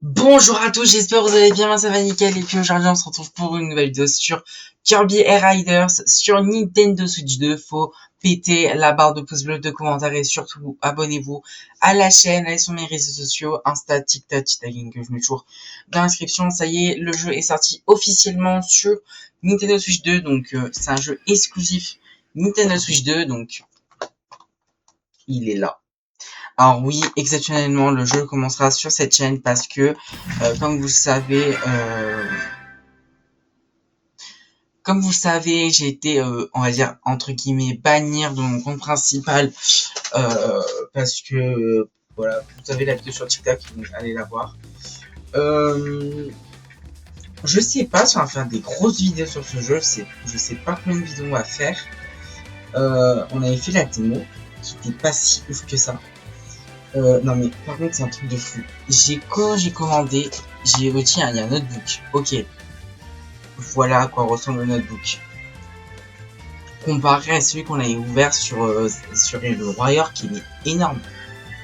Bonjour à tous, j'espère que vous allez bien, moi ça va nickel, et puis aujourd'hui on se retrouve pour une nouvelle vidéo sur Kirby Air Riders sur Nintendo Switch 2. Faut péter la barre de pouces bleus, de commentaires et surtout abonnez-vous à la chaîne, allez sur mes réseaux sociaux, Insta, TikTok, tagging que je mets toujours dans l'inscription. Ça y est, le jeu est sorti officiellement sur Nintendo Switch 2, donc c'est un jeu exclusif Nintendo Switch 2, donc il est là. Alors oui, exceptionnellement, le jeu commencera sur cette chaîne parce que, comme vous le savez, j'ai été, on va dire, entre guillemets, bannir de mon compte principal parce que, voilà, vous avez la vidéo sur TikTok, donc allez la voir. Je sais pas si on va faire des grosses vidéos sur ce jeu, je sais pas combien de vidéos on va faire. On avait fait la démo, qui était pas si ouf que ça. Non mais par contre c'est un truc de fou. Quand j'ai commandé, j'ai tiens, il y a un notebook. Ok, voilà à quoi ressemble le notebook. Comparé à celui qu'on avait ouvert sur le Warrior qui est énorme.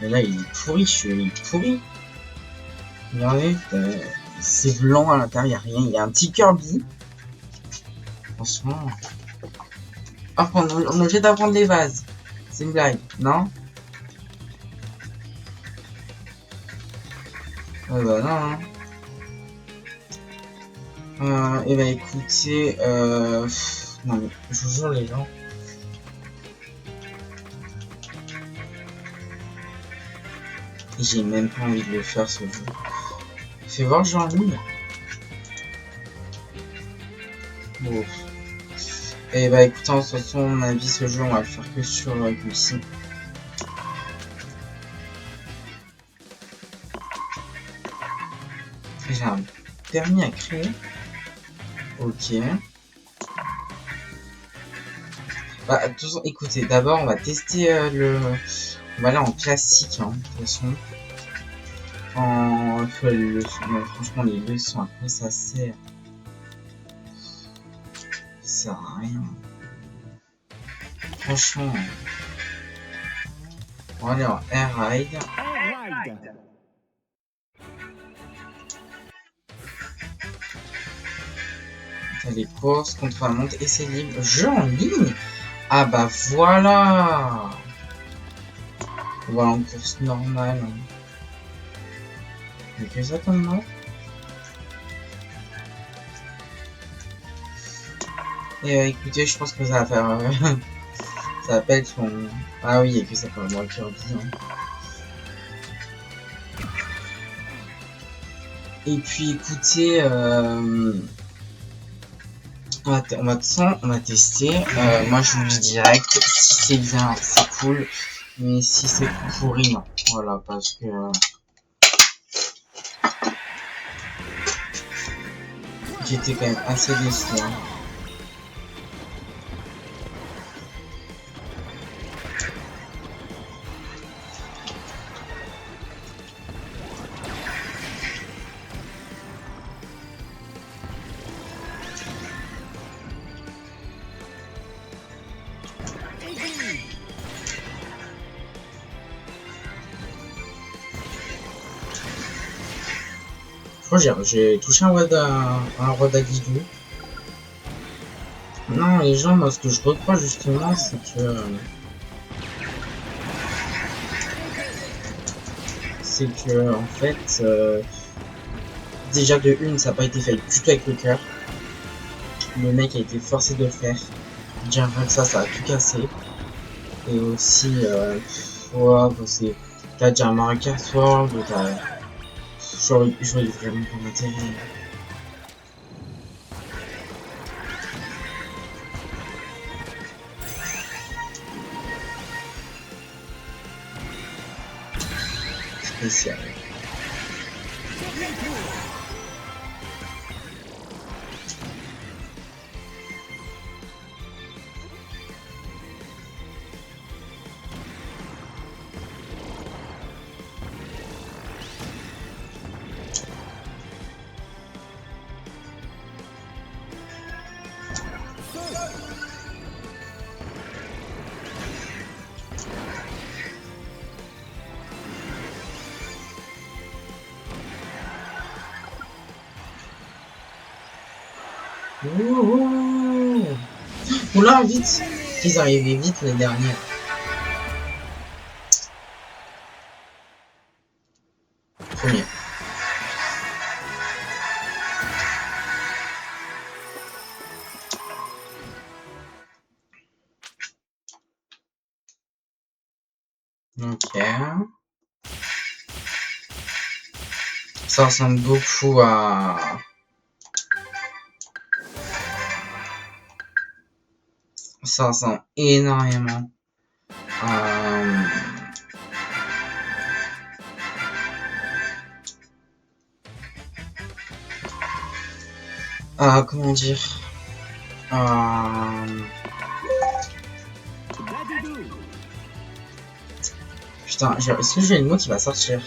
Mais là il est pourri, il est pourri. Regardez, c'est blanc à l'intérieur, rien. Il y a un petit Kirby. Franchement. Ah, on est obligé d'apprendre les vases. C'est une blague, non? Bah non, hein. Et bah écoutez, non mais je vous jure les gens. J'ai même pas envie de le faire ce jeu. Fais voir le jeu en ligne. Bon. Et bah écoutez, en toute façon, mon avis, ce jeu, on va le faire que sur PC. J'ai un permis à créer. Ok. Bah, de toute façon, écoutez, d'abord, on va tester On va aller en classique, hein, de toute façon. Franchement, les leçons, à quoi ça sert? Ça sert à rien. Franchement. On va aller en Air Ride. T'as les courses, contre la montre, essai libre. Jeu en ligne? Ah bah voilà! Voilà, en course normale. Mais que ça comme nom? Et écoutez, je pense que ça va faire... ça va pas être son... Ah oui, et que ça fait moi Kirby. Hein. Et puis écoutez, on va tester. Moi je vous dis direct, si c'est bien, c'est cool. Mais si c'est pourri, non. Voilà, parce que... j'étais quand même assez déçu. Hein. Je crois que j'ai touché un Roda Guidou. Non, les gens, moi, ce que je reproche justement, c'est que... en fait, déjà de une, ça n'a pas été fait du tout avec le cœur. Le mec a été forcé de le faire. Déjà rien que ça a tout cassé. Et aussi, ouais, bah, t'as déjà un Mario Kart World, j'aurais vraiment pas d'intérêt. Spécial. Ouh. Oula, vite. Ils arrivaient vite les derniers. Premier. Ok. Ça ressemble beaucoup à... Ça ressemble énormément à... comment dire... Putain, est-ce que j'ai le mot qui va sortir?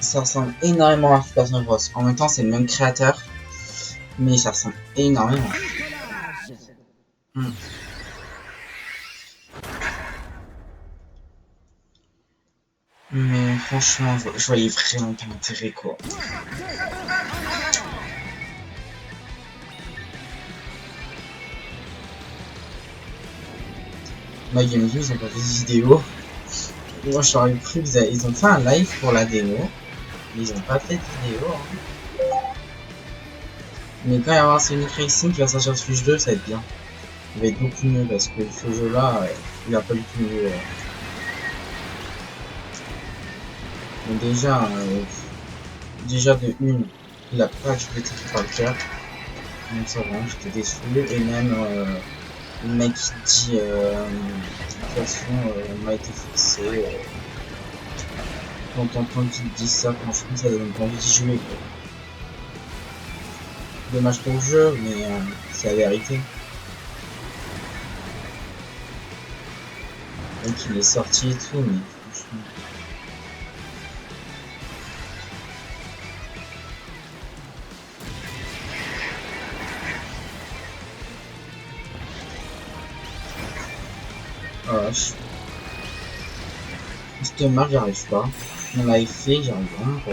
Ça ressemble énormément à Super Smash Bros. En même temps, c'est le même créateur, mais ça ressemble énormément. Mais franchement, je voyais vraiment pas l'intérêt, quoi. Ma GameCube, ils ont pas fait de vidéo. Moi, j'aurais cru qu'ils ont fait un live pour la démo, mais ils ont pas fait de vidéo. Hein. Mais quand il va y avoir Sonic Racing qui va sortir Switch 2, ça va être bien. Il va être beaucoup mieux parce que ce jeu-là, il a pas du tout mieux. Donc déjà de une, il a pas du tout été fait par le cœur. Donc ça va, j'étais déçu. Et même le mec qui dit de toute façon on m'a été fixé. Quand t'entends qu'il dit ça, franchement ça donne pas envie d'y jouer, quoi. Dommage pour le jeu, mais c'est la vérité. Donc il est sorti et tout, mais franchement. Oh vache. C'est dommage, j'y arrive pas. On l'avait fait, j'y arrive vraiment pas.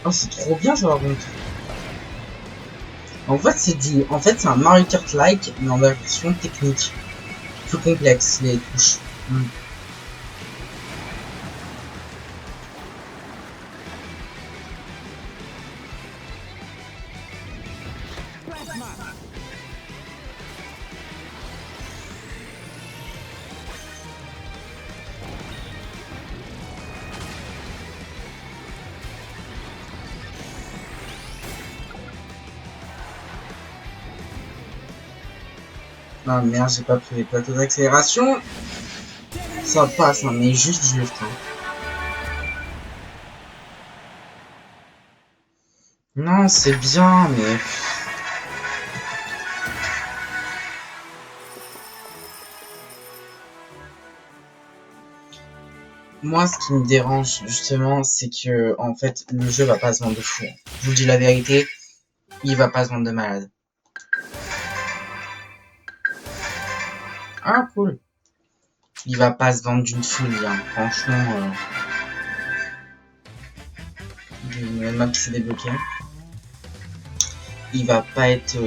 Oh, c'est trop bien ça par contre. En fait, c'est un Mario Kart-like, mais en version technique. Plus complexe, les touches. Ah merde, j'ai pas pris les plateaux d'accélération. Ça passe, hein, mais juste. Hein. Non, c'est bien, mais... Moi, ce qui me dérange, justement, c'est que, en fait, le jeu va pas se vendre de fou. Je vous dis la vérité, il va pas se vendre de malade. Ah, cool. Il va pas se vendre d'une folie, hein. Franchement... une map qui s'est débloquée. Il va pas être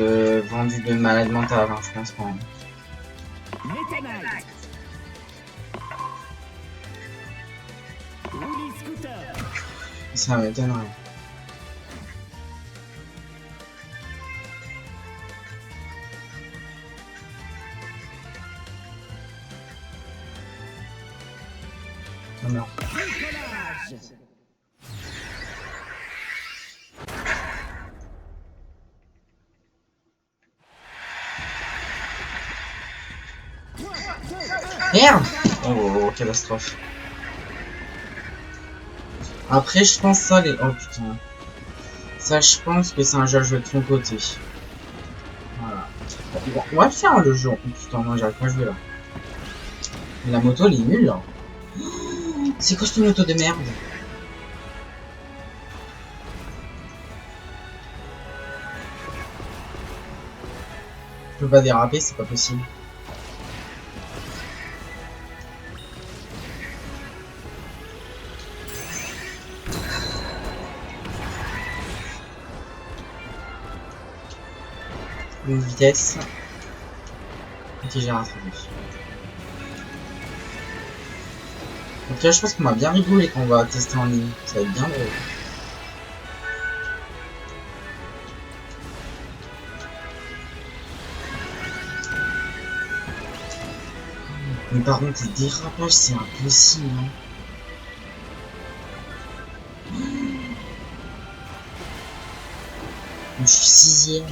vendu de malade mental, hein, je pense pas. Ça m'étonnerait. Oh non. Merde! Oh, catastrophe. Après, je pense ça, les... Oh putain. Ça, je pense que c'est un jeu à jouer de son côté. Voilà. Bon, on va le faire le jeu. Oh putain, moi j'arrive pas à jouer là. Mais la moto, elle est nulle là. C'est quoi cette moto de merde? Je peux pas déraper, c'est pas possible. Une vitesse. Ok, j'ai rattrapé. Donc là, je pense qu'on va bien rigoler quand on va tester en ligne. Ça va être bien drôle. Mais par contre, les dérapages, c'est impossible. Hein. Je suis 6ème.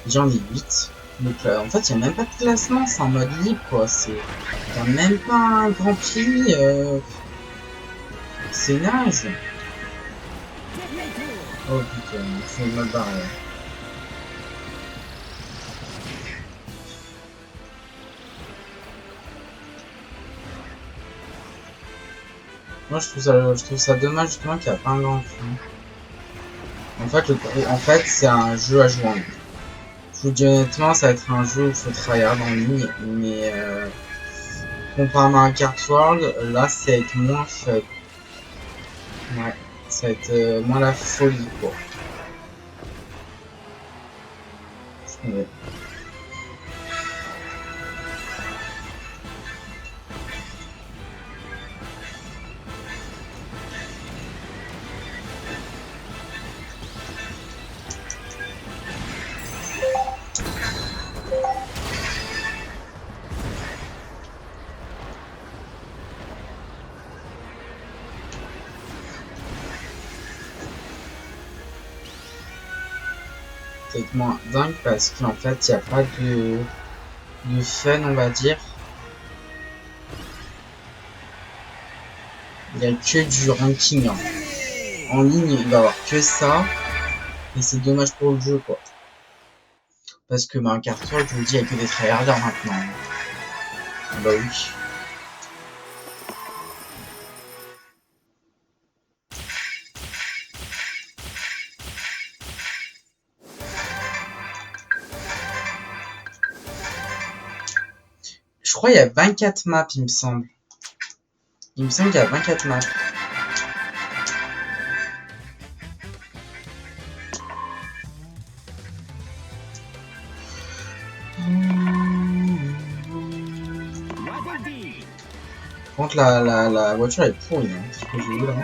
Déjà, on est 8. Donc en fait, il n'y a même pas de classement, c'est en mode libre, quoi. Il n'y a même pas un grand prix. C'est naze. Oh putain, c'est mal barré. Moi, je trouve ça dommage justement qu'il n'y a pas un grand prix. En fait, c'est un jeu à jouer en ligne. Je vous dis honnêtement, ça va être un jeu où il faut tryhard en ligne, mais comparé à un Kart World, là, ça va être moins fun. Ouais, ça va être moins la folie, quoi. Ouais. C'est moins dingue parce qu'en fait, il n'y a pas de fun, on va dire. Il n'y a que du ranking. Hein. En ligne, il va y avoir que ça. Et c'est dommage pour le jeu, quoi. Parce que un Kart World, je vous dis, il n'y a que des tryharders maintenant. Bah oui. Je crois qu'il y a 24 maps, il me semble. Il me semble qu'il y a 24 maps. Par contre, la voiture est pourrie, hein, c'est ce que j'ai vu là.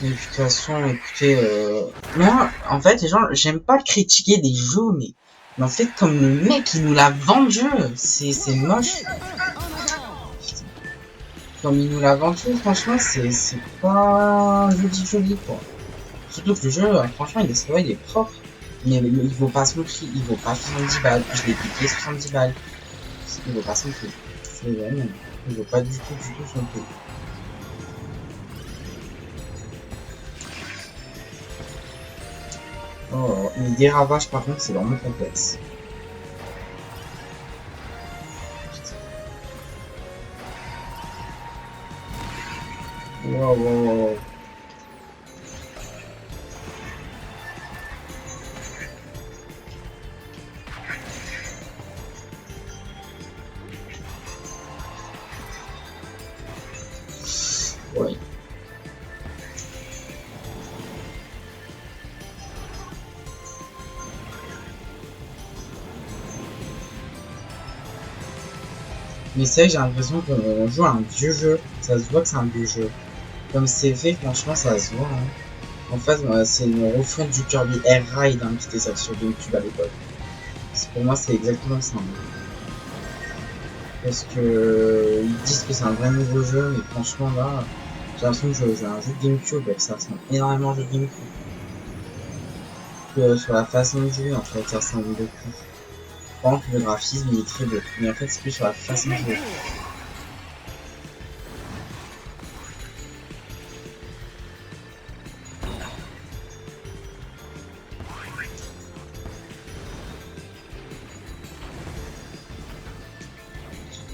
Et de toute façon, écoutez, moi, en fait, les gens, j'aime pas critiquer des jeux, mais en fait, comme le mec, il nous l'a vendu, c'est moche. Comme il nous l'a vendu, franchement, c'est pas joli, quoi. Surtout que le jeu, franchement, il est propre. Mais il vaut pas son prix, il vaut pas 70 balles. Je l'ai piqué 70 balles. Il vaut pas son prix. C'est vrai, mais il vaut pas du tout son prix. Oh, les dérapages par contre c'est vraiment complexe. Wow, wow, wow. Ouais. Mais c'est vrai que j'ai l'impression qu'on joue à un vieux jeu. Ça se voit que c'est un vieux jeu. Comme c'est fait, franchement, ça se voit. Hein. En fait, c'est une refonte du Kirby Air Ride hein, qui était sorti sur GameCube à l'époque. Pour moi, c'est exactement ça. Hein. Parce que ils disent que c'est un vrai nouveau jeu, mais franchement là, j'ai l'impression que je joue à un jeu de GameCube et que ça ressemble énormément à un jeu de GameCube. Que sur la façon de jouer, en fait, ça ressemble beaucoup. Par contre, le graphisme il est très beau, mais en fait, c'est plus sur la façon de jouer.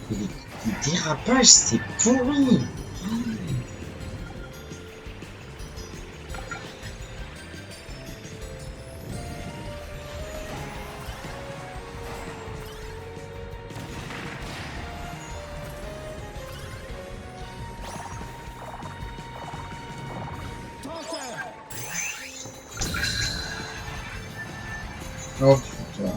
Et les dérapages, c'est pourri! Oh putain.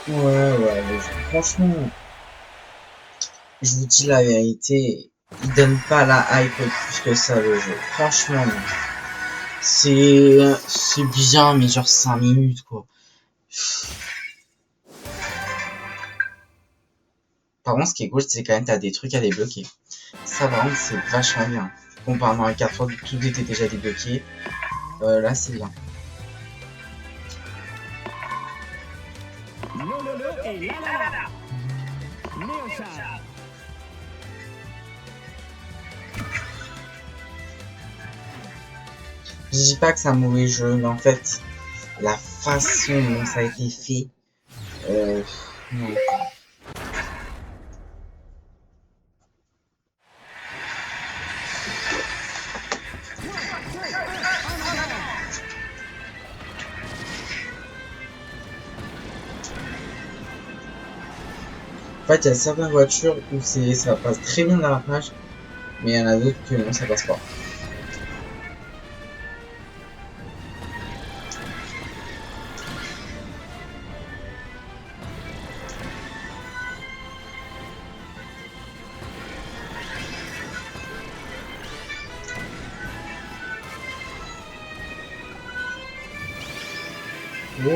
Ouais, mais franchement, je vous dis la vérité, il donne pas la hype plus que ça le jeu. Franchement, c'est bien, mais genre 5 minutes quoi. Par contre, ce qui est cool, c'est quand même t'as des trucs à débloquer. Ça, par contre, c'est vachement bien. Comparément à 4 fois où tout était déjà débloqué, là, c'est bien. Je dis pas que c'est un mauvais jeu, mais en fait, la façon dont ça a été fait, non. En fait, il y a certaines voitures où ça passe très bien dans la page, mais il y en a d'autres que non, ça passe pas. Oh.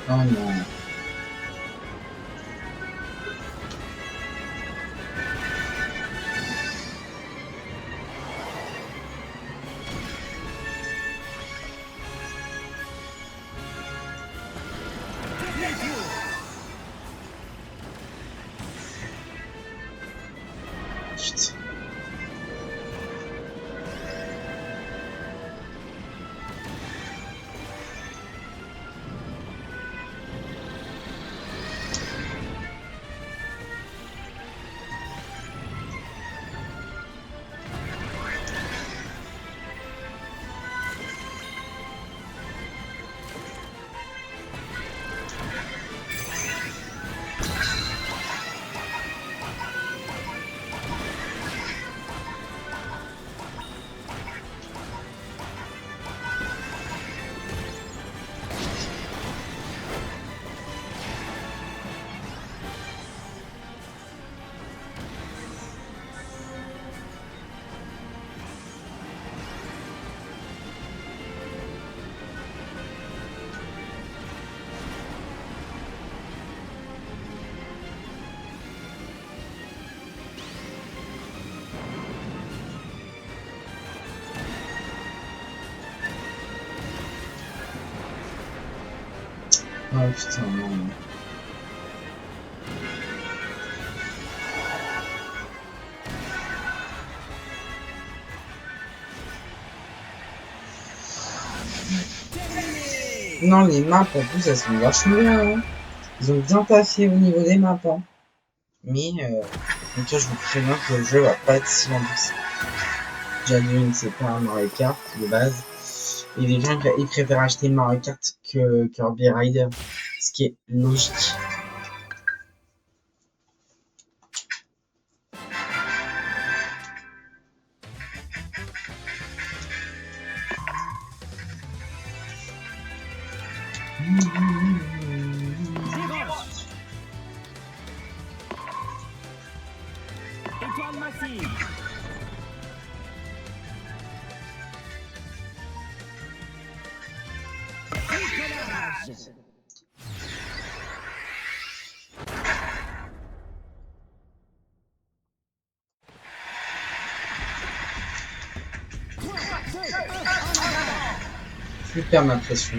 Oh non. Putain. Oh putain, non. Non, les maps en plus elles sont vachement bien. Hein. Ils ont bien taffé au niveau des maps. Hein. Mais donc là, je vous préviens que le jeu va pas être si long que ça. J'adore, c'est pas un Mario Kart de base. Et les gens ils préfèrent acheter Mario Kart que Kirby Rider. Ce qui est logique. Étoile massive. Décollage. Super ma pression.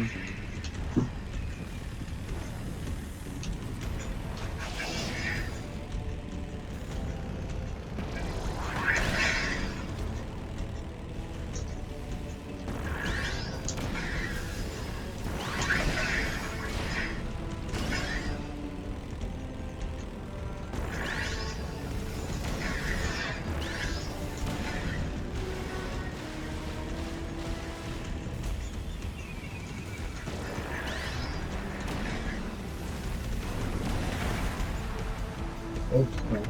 Oh putain.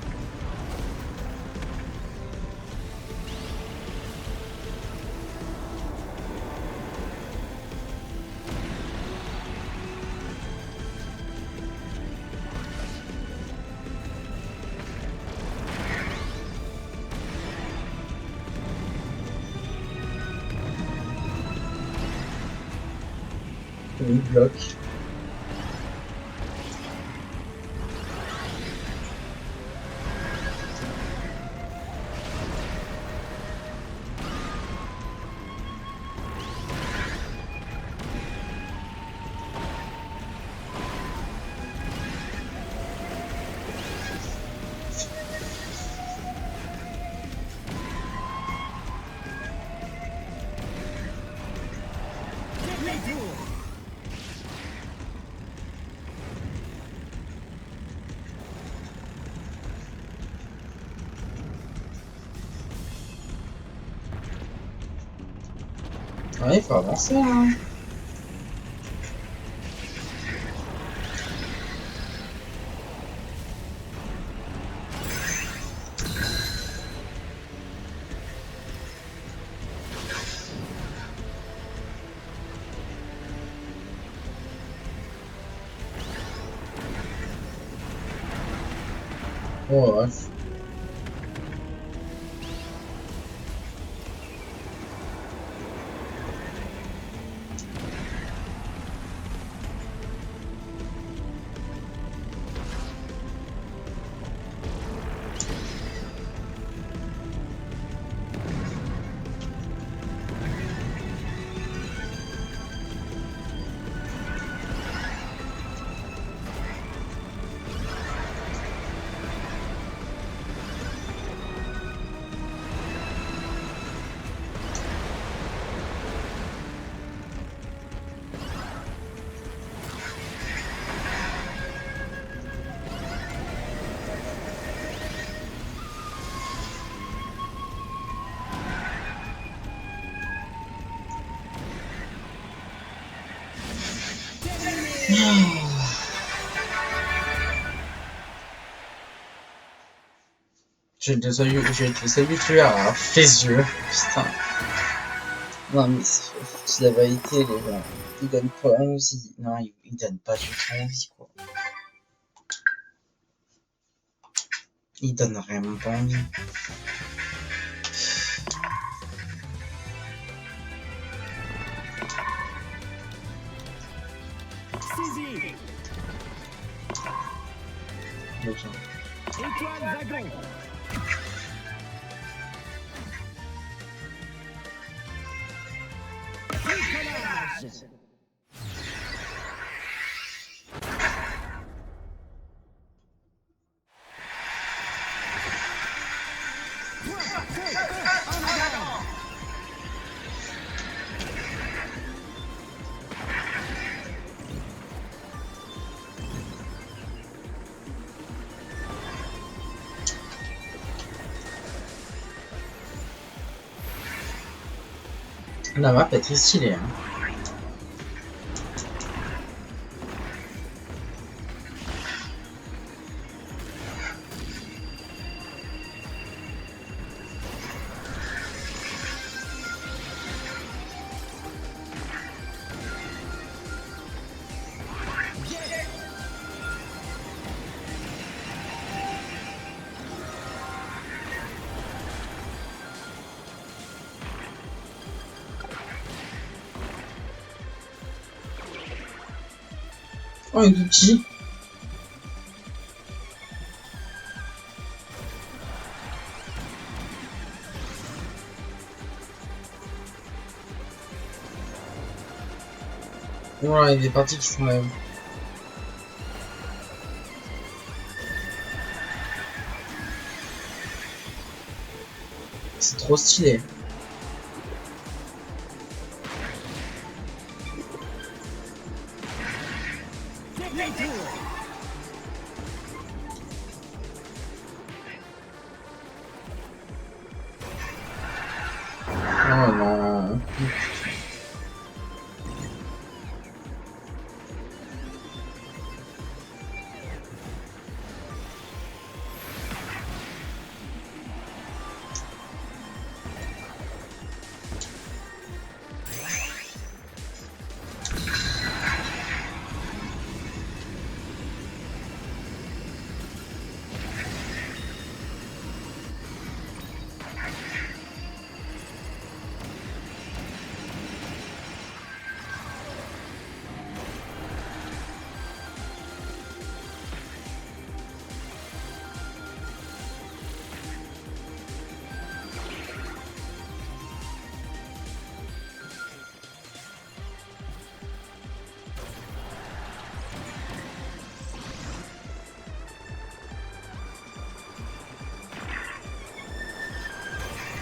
Il bloque. Ouais, il faut avancer, hein. Oh, ouais. J'ai été habitué à les yeux. Putain. Non, mais c'est la vérité, les gens. Ils donnent pas envie. Non, ils donnent pas du tout envie, quoi. Ils donnent vraiment pas envie. Saisi. Les gens. Étoile wagon. Décollage. En avant. La map est très stylée. Hein. Oh, un tout petit. Voilà, il y a des parties qui sont lèvres. C'est trop stylé. Dernier tour. Oh non.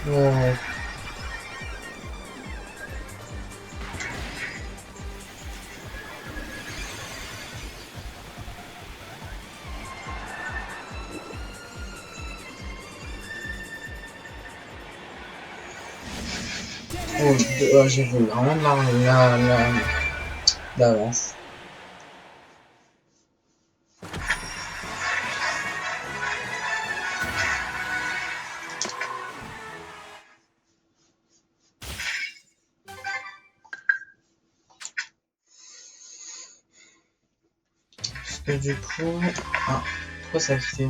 Oh. Oh, j'ai vu vraiment d'avance. Parce que du coup... Ah, pourquoi ça fait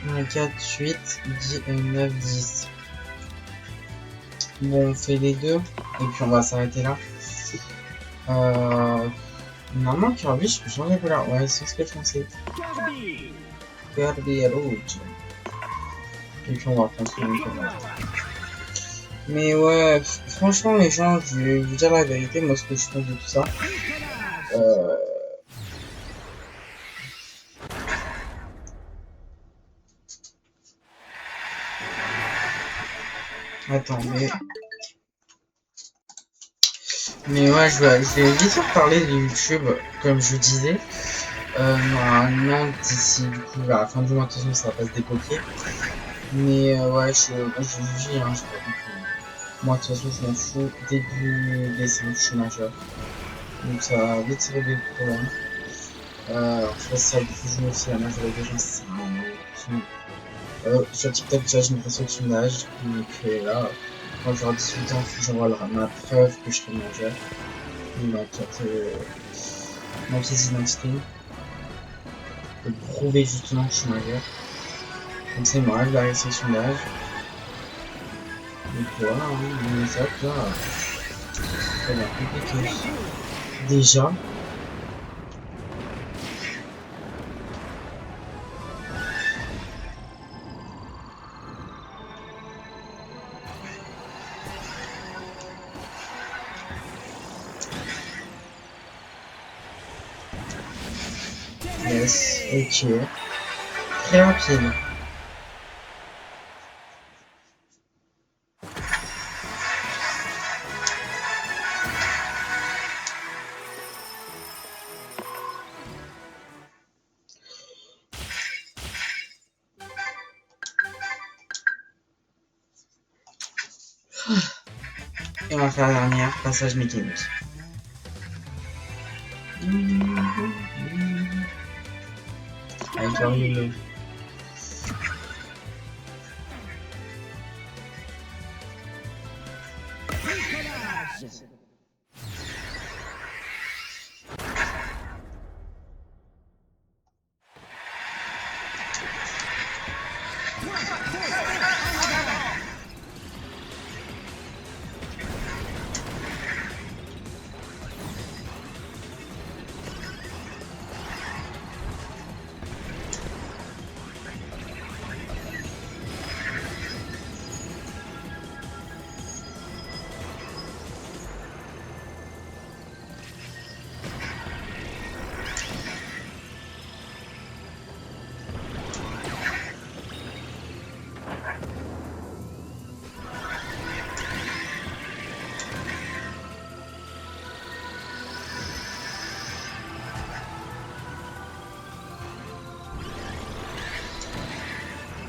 1, 4, 8, 10, 9, 10. Bon, on fait les deux, et puis on va s'arrêter là. Normalement, Kirby, je peux changer de couleur. Ouais, c'est ce que je pensais. Kirby. Kirby rouge. Et puis on va prendre une couleur. Mais ouais, franchement, les gens, je vais vous dire la vérité, moi, ce que je trouve de tout ça. Bricolage. Attends, mais ouais, je vais vite faire parler de YouTube, comme je vous disais. Normalement, d'ici du coup, à la fin du mois, de toute façon, ça va pas se débloquer. Mais ouais, je vous dis, hein, je sais pas compris. Moi, de toute façon, je m'en fous. Début décembre, je suis majeur. Donc ça va vite se régler le problème. Alors, je sais pas si ça vous joue aussi la majorité des gens, c'est sur TikTok, déjà, je me fais sur l'âge. Donc là, quand j'aurai 18 ans, il faut que j'envoie ma preuve que je serai majeur. Ma pièce d'identité. Pour prouver justement que je suis majeur. Donc c'est moi, je vais arrêter sur l'âge. Donc voilà, hein, mais ça, là, ça va être compliqué. Déjà. Yes, ok. Très rapide. Et on va faire la dernière, passage mécanique. Avec leur YOLO. Décollage.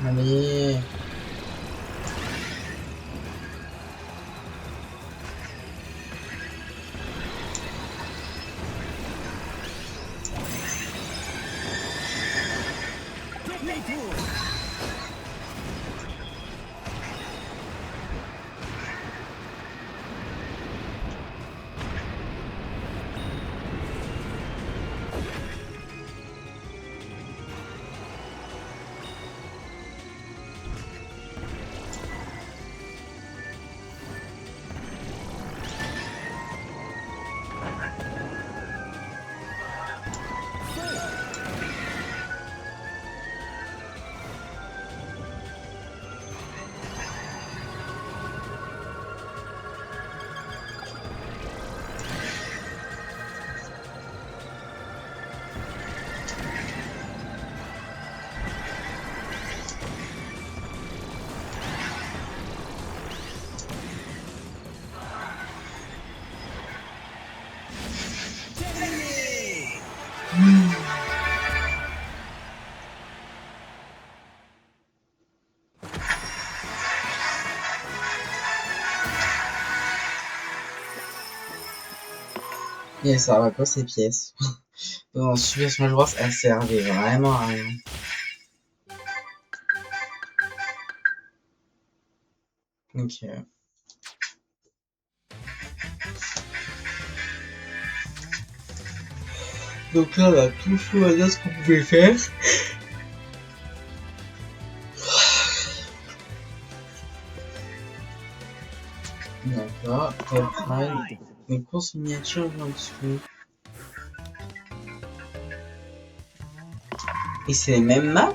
Allez. Détour. Terminé. Et ça va pas ces pièces. Dans Super Smash Bros, elles servaient vraiment à rien. Ok. Donc là, on a tout fait à ce qu'on pouvait faire. D'accord. Top. Les courses miniatures en dessous. Et c'est les mêmes maps?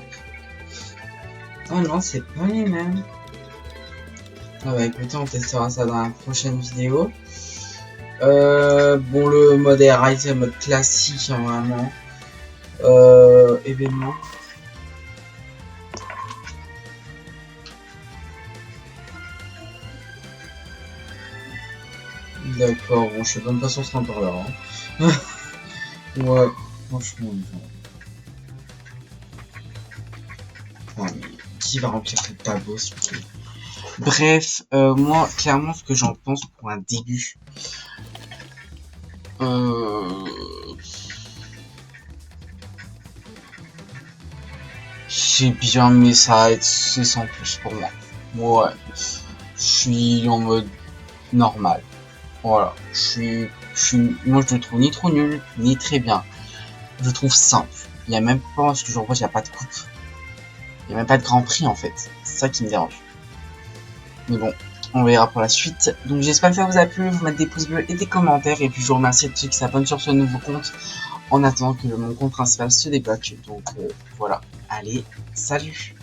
Oh non, c'est pas les mêmes. Ah bah écoutez, on testera ça dans la prochaine vidéo. Bon, le mode Air Ride, c'est le mode classique, hein, vraiment. Événement. D'accord, bon, je sais même pas si on sera encore là. Hein. Ouais, franchement, non. Ouais, mais qui va remplir ce tableau, s'il vous plaît? Bref, moi, clairement, ce que j'en pense pour un début. C'est bien, mais ça va être c'est sans plus pour moi. Ouais, je suis en mode normal. Voilà, moi je le trouve ni trop nul, ni très bien. Je le trouve simple. Il y a même pas, ce que je reproche, il n'y a pas de coupe. Il n'y a même pas de grand prix en fait. C'est ça qui me dérange. Mais bon, on verra pour la suite. Donc j'espère que ça vous a plu. Vous mettez des pouces bleus et des commentaires. Et puis je vous remercie de ceux qui s'abonnent sur ce nouveau compte. En attendant que mon compte principal se débloque. Donc voilà. Allez, salut!